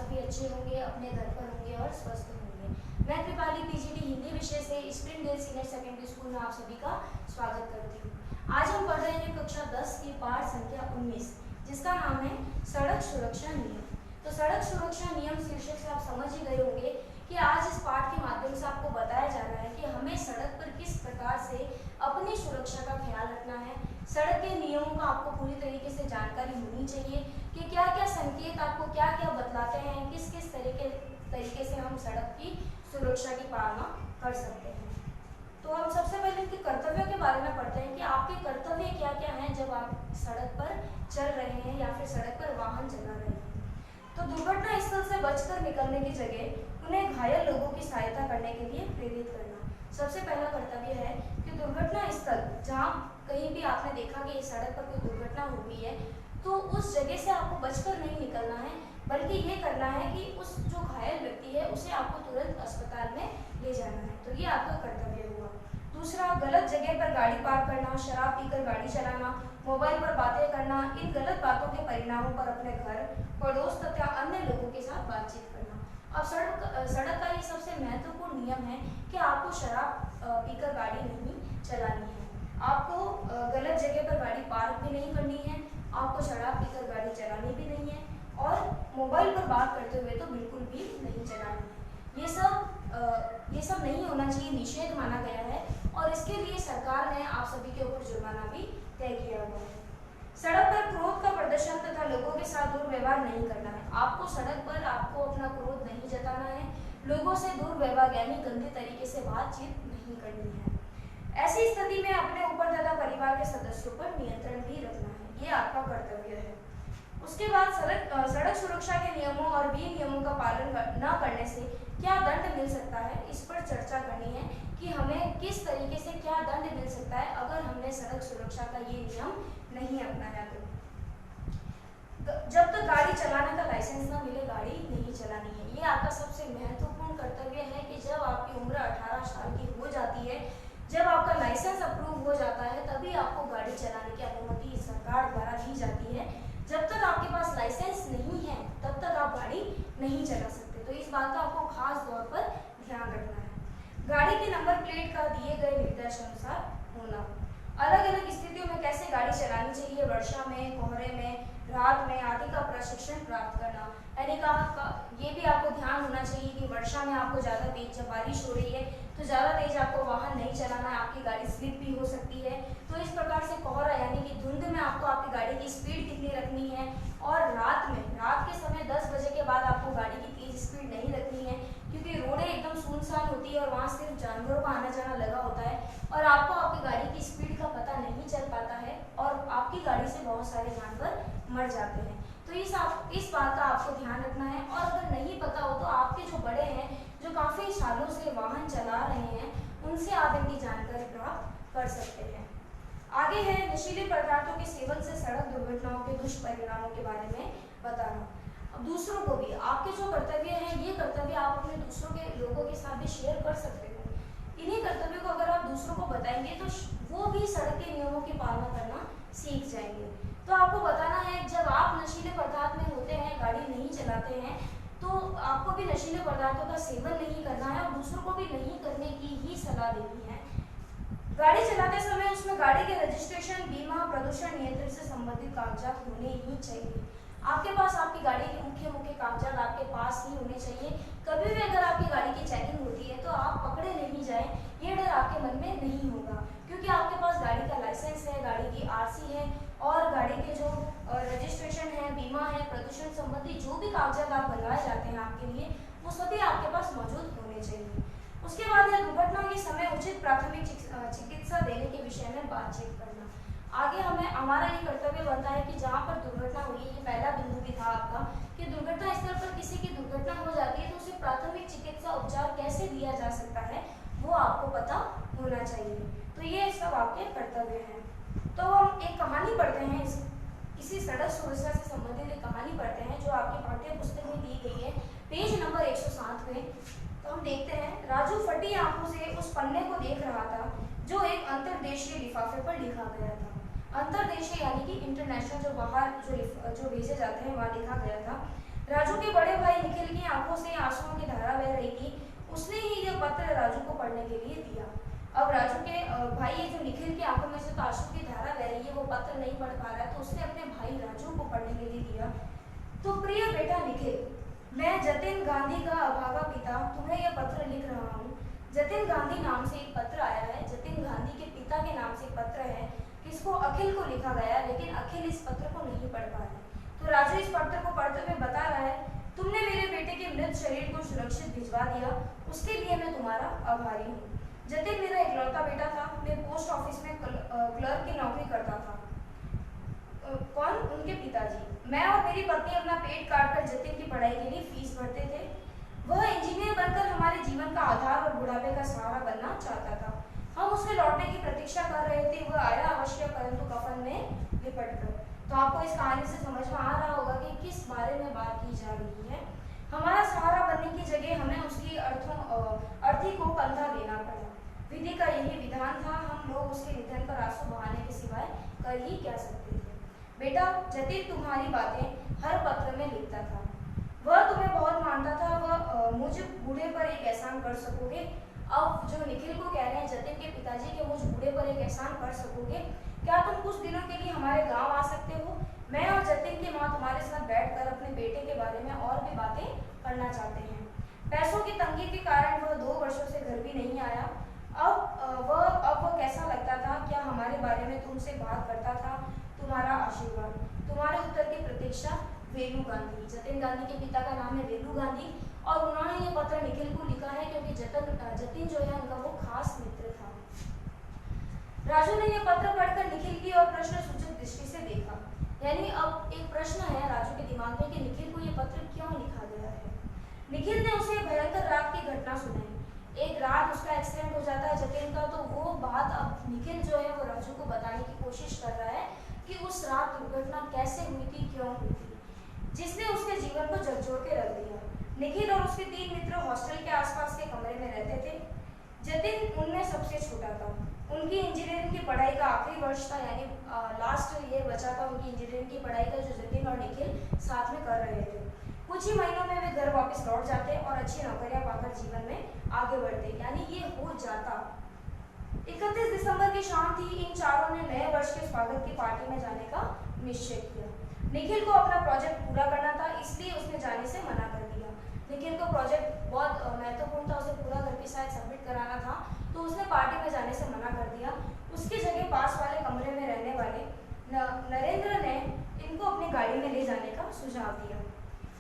सभी अच्छे होंगे, अपने घर पर होंगे और स्वस्थ होंगे। मैं कृपाली पीजीटी हिंदी विषय से स्प्रिंगडेल सीनियर सेकेंडरी स्कूल में आप सभी का स्वागत करती हूँ। आज हम पढ़ रहे हैं कक्षा 10 की पाठ संख्या 19, जिसका नाम है सड़क सुरक्षा नियम। तो सड़क सुरक्षा नियम शीर्षक से आप समझ ही गए होंगे कि आज इस पाठ के माध्यम से आपको बताया जा रहा है कि हमें सड़क पर किस प्रकार से अपनी सुरक्षा का ख्याल रखना है। सड़क के नियमों का आपको पूरी तरीके से जानकारी होनी चाहिए कि क्या क्या संकेत आपको क्या क्या बतलाते हैं, किस किस तरीके से हम सड़क की सुरक्षा की पालना कर सकते हैं। तो हम सबसे पहले इनके कर्तव्यों के बारे में पढ़ते हैं कि आपके कर्तव्य क्या क्या हैं जब आप सड़क पर चल रहे हैं या फिर सड़क पर वाहन चला रहे हैं। तो दुर्घटना स्थल से बचकर निकलने की जगह उन्हें घायल लोगों की सहायता करने के लिए प्रेरित करना सबसे पहला कर्तव्य है। कि दुर्घटना स्थल जहाँ कहीं भी आपने देखा कि इस सड़क पर कोई दुर्घटना हुई है, तो उस जगह से आपको बचकर नहीं निकलना है, बल्कि ये करना है कि उस जो घायल व्यक्ति है उसे आपको तुरंत अस्पताल में ले जाना है। तो ये आपका कर्तव्य हुआ। दूसरा, गलत जगह पर गाड़ी पार्क करना, शराब पीकर गाड़ी चलाना, मोबाइल पर बातें करना, इन गलत बातों के परिणामों पर अपने घर, पड़ोस तथा अन्य लोगों के साथ बातचीत करना। अब सड़क का ये सबसे महत्वपूर्ण नियम है कि आपको शराब पीकर गाड़ी नहीं चलानी है, आपको गलत जगह पर गाड़ी पार्क भी नहीं करनी है, आपको शराब पीकर गाड़ी चलानी भी नहीं है और मोबाइल पर बात करते हुए तो बिल्कुल भी नहीं चलानी है। ये सब नहीं होना चाहिए, निषेध माना गया है और इसके लिए सरकार ने आप सभी के ऊपर जुर्माना भी तय किया हुआ है। सड़क पर क्रोध का प्रदर्शन तथा लोगों के साथ दुर्व्यवहार नहीं करना है। आपको सड़क पर आपको अपना क्रोध नहीं जताना है, लोगों से दुर्व्यवहार यानी गंदे तरीके से बातचीत नहीं करनी है। ऐसी स्थिति में अपने ऊपर तथा परिवार के सदस्यों पर नियंत्रण भी रखना है, ये आपका कर्तव्य है। उसके बाद सड़क सुरक्षा के नियमों और विनियमों का पालन न करने से क्या दंड मिल सकता है, इस पर चर्चा करनी है कि हमें किस तरीके से क्या दंड मिल सकता है अगर हमने सड़क सुरक्षा का ये नियम नहीं अपनाया तो। जब तक गाड़ी चलाने का लाइसेंस ना मिले गाड़ी नहीं चलानी है। ये आपका सबसे महत्वपूर्ण कर्तव्य है कि जब आपकी उम्र 18 साल की हो जाती है, जब आपका लाइसेंस अप्रूव हो जाता है, तभी आपको गाड़ी चलाने की अनुमति सरकार द्वारा दी जाती है। जब तक आपके पास लाइसेंस नहीं है तब तक आप गाड़ी नहीं चला सकते। तो इस बात का आपको खास तौर पर ध्यान रखना है। गाड़ी के नंबर प्लेट का दिए गए निर्देशानुसार होना। अलग अलग स्थितियों में कैसे गाड़ी चलानी चाहिए, वर्षा में, कोहरे में, रात में आदि का प्रशिक्षण प्राप्त करना। यानी ये भी आपको ध्यान होना चाहिए कि वर्षा में आपको ज़्यादा तेज जब बारिश हो रही है तो ज़्यादा तेज आपको वाहन नहीं चलाना है, आपकी गाड़ी स्लिप भी हो सकती है। तो इस प्रकार से कोहरा यानी कि धुंध में आपको आपकी गाड़ी की स्पीड कितनी रखनी है और रात के समय 10 बजे के बाद आपको गाड़ी की तेज स्पीड नहीं रखनी है, क्योंकि रोडें एकदम सुनसान होती है और वहाँ सिर्फ जानवरों का आना जाना लगा होता है और आपको आपकी गाड़ी की स्पीड का पता नहीं चल पाता है और आपकी गाड़ी से बहुत सारे जानवर मर जाते हैं। तो इस बात का आपको ध्यान रखना है। और अगर नहीं पता हो तो आपके जो बड़े हैं, जो काफ़ी सालों से वाहन चला रहे हैं, उनसे आप इनकी जानकारी प्राप्त कर सकते हैं। आगे है नशीले पदार्थों के सेवन से सड़क दुर्घटनाओं के दुष्परिणामों के बारे में बताना। अब दूसरों को भी आपके जो कर्तव्य हैं, ये कर्तव्य आप अपने दूसरों के लोगों के साथ भी शेयर कर सकते हो। इन्हीं कर्तव्यों को अगर आप दूसरों को बताएंगे तो वो भी सड़क के नियमों की पालना करना सीख जाएंगे। तो आपको बताना है, जब आप नशीले पदार्थ में होते हैं, गाड़ी नहीं चलाते हैं, तो आपको भी नशीले पदार्थों का सेवन नहीं करना है और दूसरों को भी नहीं करने की ही सलाह देनी है। गाड़ी चलाते समय उसमें गाड़ी के रजिस्ट्रेशन, बीमा, प्रदूषण नियंत्रण से संबंधित कागजात होने ही चाहिए। आपके पास आपकी गाड़ी के मुख्य कागजात आपके पास ही होने चाहिए। कभी भी अगर आपकी गाड़ी की चेकिंग होती है तो आप पकड़े नहीं जाए, ये डर आपके मन में नहीं होगा, क्योंकि आपके पास गाड़ी का लाइसेंस है, गाड़ी की आरसी है और गाड़ी के जो रजिस्ट्रेशन है, बीमा है, प्रदूषण संबंधी जो भी कागजात आप बनवाए जाते हैं आपके लिए, वो सभी आपके पास मौजूद होने चाहिए। उसके बाद है दुर्घटना के समय उचित प्राथमिक चिकित्सा देने के विषय में बातचीत करना। आगे हमारा ये कर्तव्य बनता है कि जहाँ पर दुर्घटना हुई है, ये पहला बिंदु भी था आपका कि दुर्घटना स्थल पर किसी की दुर्घटना हो जाती है तो उसे प्राथमिक चिकित्सा उपचार कैसे दिया जा सकता है वो आपको पता होना चाहिए। तो ये सब आपके कर्तव्य हैं। तो हम एक कहानी पढ़ते हैं, इसी सड़क सुरक्षा से संबंधित एक कहानी पढ़ते हैं जो आपकी पाठ्य पुस्तक में दी गई है, पेज नंबर 107 पे। तो हम देखते हैं, राजू फटी आंखों से उस पन्ने को देख रहा था जो एक अंतरदेशीय लिफाफे पर लिखा गया था। अंतरदेशीय यानी कि इंटरनेशनल, जो बाहर जो भेजे जाते हैं वहाँ लिखा गया था। राजू के बड़े भाई निखिल आंखों से आंसुओं की धारा बह रही थी, उसने ही यह पत्र राजू को पढ़ने के लिए दिया। अब राजू के भाई, ये जो निखिल की आंखों में से तो आंसू की धारा बह रही है, वो पत्र नहीं पढ़ पा रहा है, तो उसने अपने भाई राजू को पढ़ने के लिए दिया। तो प्रिय बेटा निखिल, मैं जतिन गांधी का अभागा पिता तुम्हें यह पत्र लिख रहा हूँ। जतिन गांधी नाम से एक पत्र आया है, जतिन गांधी के पिता के नाम से एक पत्र है, किसको, अखिल को लिखा गया, लेकिन अखिल इस पत्र को नहीं पढ़ पा रहे। तो राजू इस पत्र को पढ़ते हुए बता रहा है, तुमने मेरे बेटे के मृत शरीर को सुरक्षित भिजवा दिया, उसके लिए मैं तुम्हारा आभारी हूँ। जतिन मेरा इकलौता बेटा था, मैं पोस्ट ऑफिस में क्लर्क की नौकरी करता था। कौन? उनके पिताजी। मैं और मेरी पत्नी अपना पेट काट कर जतिन की पढ़ाई के लिए फीस भरते थे। वह इंजीनियर बनकर हमारे जीवन का आधार और बुढ़ापे का सहारा बनना चाहता था। हम उसके लौटने की प्रतीक्षा कर रहे थे, वह आया अवश्य, परंतु कफन में लिपट कर। तो आपको इस कहानी से समझ में आ रहा होगा कि किस बारे में बात की जा रही है। हमारा सहारा बनने की जगह हमें उसकी अर्थी को कंधा देना पड़ा। विधि का यही विधान था, हम लोग उसके निधन पर आंसू बहाने के सिवाय कर ही क्या सकते थे। बेटा, जतिन तुम्हारी बातें हर पत्र में लिखता था, वह तुम्हें बहुत मानता था, वह मुझ बूढ़े पर एक एहसान कर सकोगे। अब जो निखिल को कह रहे हैं जतिन के पिताजी के, मुझ बूढ़े पर एक एहसान कर सकोगे, क्या तुम कुछ दिनों के लिए हमारे गांव आ सकते हो? मैं और जतिन की माँ तुम्हारे साथ बैठकर अपने बेटे के बारे में और भी बातें करना चाहते हैं। पैसों की तंगी के कारण वह 2 वर्षों से घर भी नहीं आया। अब वह कैसा लगता था, क्या हमारे बारे में तुमसे बात करता था? तुम्हारा आशीर्वाद, तुम्हारे उत्तर की प्रतीक्षा, वेलू गांधी। जतिन गांधी के पिता का नाम है वेलू गांधी, और उन्होंने ये पत्र निखिल को लिखा है क्योंकि जतिन जो है उनका वो खास मित्र था। राजू ने यह पत्र पढ़कर निखिल की और प्रश्न सूचक दृष्टि से देखा। यानी अब एक प्रश्न है राजू के दिमाग में कि निखिल को यह पत्र क्यों लिखा गया है। निखिल ने उसे भयंकर रात की घटना सुनाई। एक रात उसका एक्सीडेंट हो जाता है जतिन का, तो वो बात अब निखिल जो है वो राजू को बताने की कोशिश कर रहा है कि उस रात दुर्घटना कैसे हुई थी, क्यों हुई थी, जिसने उसके जीवन को झकझोर के रख दिया। निखिल और उसके 3 मित्र हॉस्टल के आसपास के कमरे में रहते थे। जतिन उनमें सबसे छोटा था। उनकी इंजीनियरिंग की पढ़ाई का आखिरी वर्ष था, यानी लास्ट ईयर बचा था उनकी इंजीनियरिंग की पढ़ाई का, जो जतिन और निखिल साथ में कर रहे थे। कुछ ही महीनों में वे घर वापस लौट जाते और अच्छी नौकरियां पाकर जीवन में आगे बढ़ते, यानी ये हो जाता। 31 दिसंबर की शाम थी। इन चारों ने नए वर्ष के स्वागत की पार्टी में जाने का निश्चय किया। निखिल को अपना प्रोजेक्ट पूरा करना था, इसलिए उसने जाने से मना कर दिया। निखिल को प्रोजेक्ट बहुत महत्वपूर्ण था, उसे पूरा करके शायद सबमिट कराना था, तो उसने पार्टी में जाने से मना कर दिया। उसकी जगह पास वाले कमरे में रहने वाले नरेंद्र ने इनको अपनी गाड़ी में ले जाने का सुझाव दिया।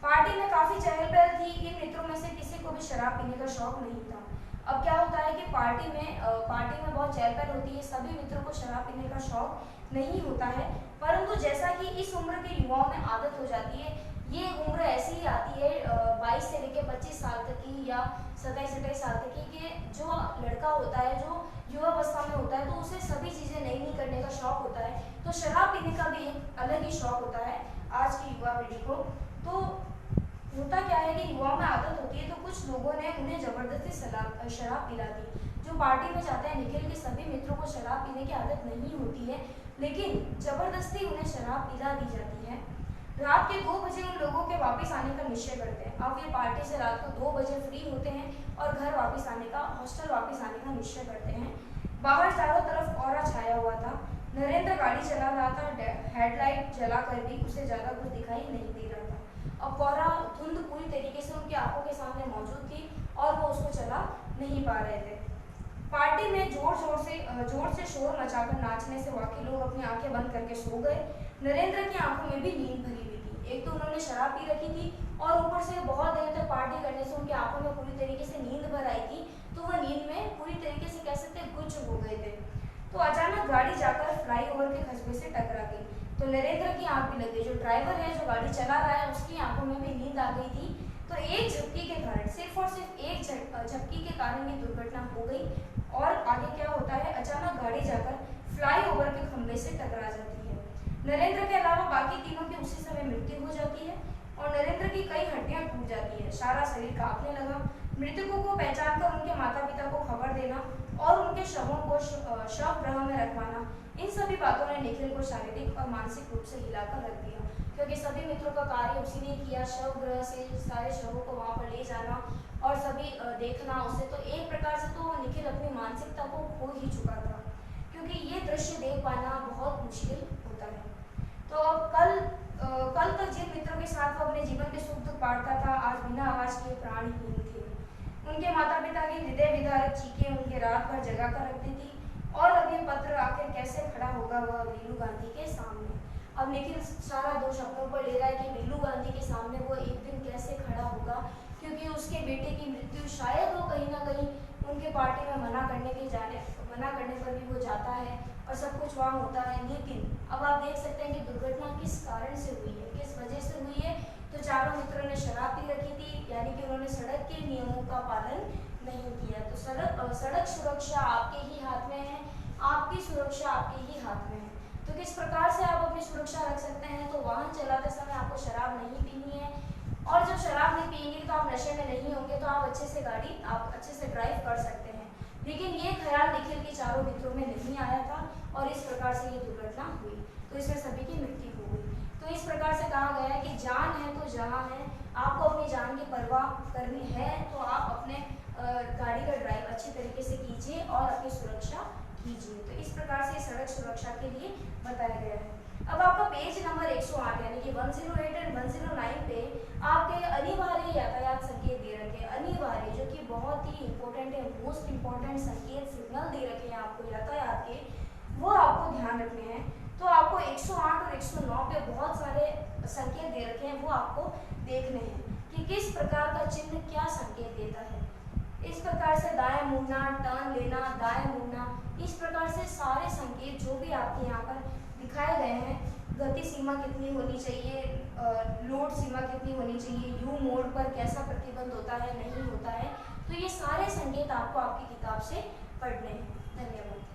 पार्टी में काफी चहल पहल थी। इन मित्रों में से किसी को भी शराब पीने का शौक नहीं था। अब क्या होता है कि पार्टी में बहुत चहल पहल होती है, सभी मित्रों को शराब पीने का शौक नहीं होता है, परंतु जैसा कि इस उम्र के युवाओं में आदत हो जाती है, ये उम्र ऐसी ही आती है 22 से लेकर 25 साल तक की या 27-28 साल तक की, कि जो लड़का होता है, जो युवावस्था में होता है, तो उसे सभी चीजें नई नई करने का शौक होता है। तो शराब पीने का भी एक अलग ही शौक होता है आज की युवा पीढ़ी को। तो होता क्या है कि युवाओं में आदत होती है, तो कुछ लोगों ने उन्हें जबरदस्ती शराब पिला दी। जो पार्टी में जाते हैं, निखिल के सभी मित्रों को शराब पीने की आदत नहीं होती है, लेकिन जबरदस्ती उन्हें शराब पिला दी जाती है। रात के 2 बजे उन लोगों के वापस आने का निश्चय करते हैं। अब ये पार्टी से रात को 2 बजे फ्री होते हैं और घर वापस आने का, हॉस्टल वापस आने का निश्चय करते हैं। बाहर चारों तरफ कोहरा छाया हुआ था। नरेंद्र गाड़ी चला रहा था, हेडलाइट जलाकर भी उसे ज्यादा कुछ दिखाई नहीं दे रहा था। अब कोहरा धुंध पूरी तरीके से उनकी आंखों के सामने मौजूद थी और वो उसको चला नहीं पा रहे थे। पार्टी में जोर से शोर मचाकर नाचने से वाकई लोग अपनी आंखें बंद करके सो गए। नरेंद्र की आंखों में भी नींद भरी हुई थी। एक तो उन्होंने शराब पी रखी थी और ऊपर से बहुत देर तक पार्टी करने से उनकी आंखों में पूरी तरीके से नींद भर आई थी, तो वह नींद में पूरी तरीके से कह सकते गुच्छ हो गए थे। तो अचानक गाड़ी जाकर फ्लाईओवर के खसबे से टकरा गई, तो नरेंद्र की आंख भी लग गई। जो ड्राइवर है, जो गाड़ी चला रहा है, उसकी आंखों में भी नींद आ गई थी। तो एक झपकी के कारण, सिर्फ और सिर्फ एक झपकी के कारण ये दुर्घटना हो गई। और आगे क्या होता है, अचानक गाड़ी जाकर फ्लाईओवर के खंभे से टकरा जाती है। नरेंद्र के अलावा बाकी तीनों की उसी समय मृत्यु हो जाती है और नरेंद्र की कई हड्डियां टूट जाती है, सारा शरीर कांपने लगा। मृतकों को पहचानकर उनके माता पिता को खबर देना और उनके शवों को शव गृह में रखवाना, इन सभी बातों ने निखिल को शारीरिक और मानसिक रूप से हिलाकर रख दिया। क्योंकि सभी मित्रों का कार्य उसी ने किया, शव गृह से सारे शवों को वहाँ पर ले जाना और सभी देखना उसे। तो एक प्रकार से तो निखिल अपनी मानसिकता को खो ही चुका था, क्योंकि ये दृश्य देख पाना बहुत मुश्किल होता है। तो अब कल तक जिन मित्रों के साथ वो अपने जीवन के सुख दुख बांटता था, आज बिना आवाज के प्राणहीन थे। उनके माता पिता की हृदय विदारक चीखें उनके रात भर जगा कर रखती थी। और अब ये पत्र आखिर कैसे खड़ा होगा वह वीलू गांधी के सामने। अब निखिल सारा दोष अपनों पर ले रहा है कि वीलू गांधी के सामने वो एक दिन कैसे खड़ा होगा, क्योंकि उसके बेटे की मृत्यु शायद वो कहीं ना कहीं उनके पार्टी में मना करने पर भी वो जाता है और सब कुछ वहाँ होता है। लेकिन अब आप देख सकते हैं कि दुर्घटना किस कारण से हुई है, किस वजह से हुई है। तो चारों मित्रों ने शराब पी रखी थी, यानी कि उन्होंने सड़क के नियमों का पालन नहीं किया। तो सड़क सुरक्षा आपके ही हाथ में है, आपकी सुरक्षा आपके ही हाथ में है। तो किस प्रकार से आप अपनी सुरक्षा रख सकते हैं? तो वाहन चलाते समय आपको शराब नहीं पीनी है, और जब शराब नहीं पिएंगे तो आप नशे में नहीं होंगे, तो आप अच्छे से ड्राइव कर सकते हैं। लेकिन ये ख्याल निखिल के चारों मित्रों में नहीं आया था और इस प्रकार से ये दुर्घटना हुई। तो इसमें सभी की मृत्यु हो गई। तो इस प्रकार से कहा गया है कि जान है तो जहां है। आपको अपनी जान की परवाह करनी है तो आप अपने गाड़ी का ड्राइव अच्छी तरीके से कीजिए और अपनी सुरक्षा कीजिए। तो इस प्रकार से सड़क सुरक्षा के लिए बताया गया है। अब आपका पेज नंबर 108 यानी कि 108 एंड 109 पे आपके अनिवार्य यातायात संकेत दे रखे हैं। अनिवार्य, जो कि बहुत ही इंपॉर्टेंट है, मोस्ट इंपॉर्टेंट संकेत सिग्नल दे रखे हैं आपको यातायात के, वो आपको ध्यान रखने हैं। तो आपको 108 और 109 पे बहुत सारे संकेत दे रखे हैं, वो आपको देखने हैं कि किस प्रकार का चिन्ह क्या संकेत देता है। इस प्रकार से दाएं मुड़ना, टर्न लेना, दाएं मुड़ना, इस प्रकार से सारे संकेत जो भी आपके यहाँ पर दिखाए गए हैं, गति सीमा कितनी होनी चाहिए, लोड सीमा कितनी होनी चाहिए, यू मोड पर कैसा प्रतिबंध होता है, नहीं होता है, तो ये सारे संकेत आपको आपकी किताब से पढ़ने हैं। धन्यवाद।